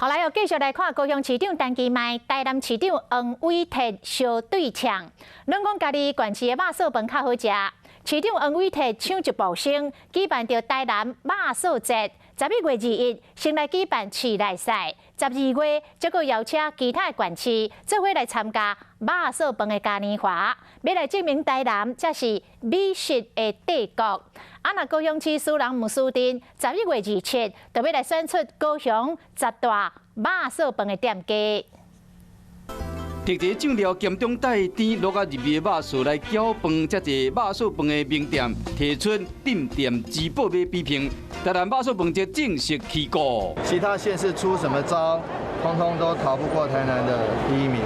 后来又继续来看高雄市长陈其迈、台南市长黄伟哲相对呛，拢讲家己县市的肉燥饭较好食。市长黄伟哲抢一步升，举办着台南肉燥节，11月21先来举办市内赛，12月则阁邀请其他县市做伙来参加肉燥饭的嘉年华，要来证明台南才是美食的帝国。那高雄市私人吴书店11月27就要来选出高雄10大肉燥饭的店家。特地酱料咸中带甜，落啊入味的肉燥来搅饭，这一肉燥饭的名店提出镇店之宝的比拼，台南肉燥饭节正式起锅。其他县市出什么招，通通都逃不过台南的第1名。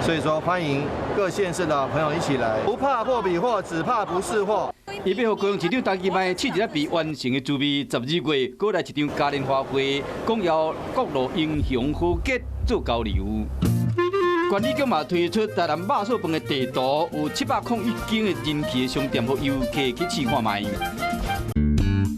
所以说，欢迎各县市的朋友一起来，不怕货比货，只怕不是货。伊要互高雄市长陈其迈试一笔完成的滋味，12月过来一场嘉年华会，讲邀各路英雄豪杰做交流。管理局嘛推出台南肉燥饭的地图，有701间的人气的商店，互游客去试看卖。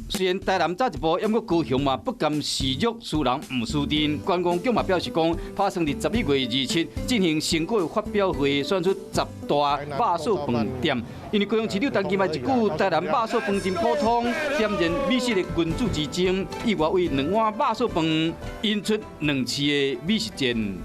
虽然台南早一步，不过高雄嘛不甘示弱，私人唔输阵。观光局嘛表示讲，打算伫11月27进行成果发表会，选出10大肉燥饭店。因为高雄市长陈其迈一句台南肉燥饭真普通，点燃美食的君主之争，意外为2碗肉燥饭引出2次的美食战。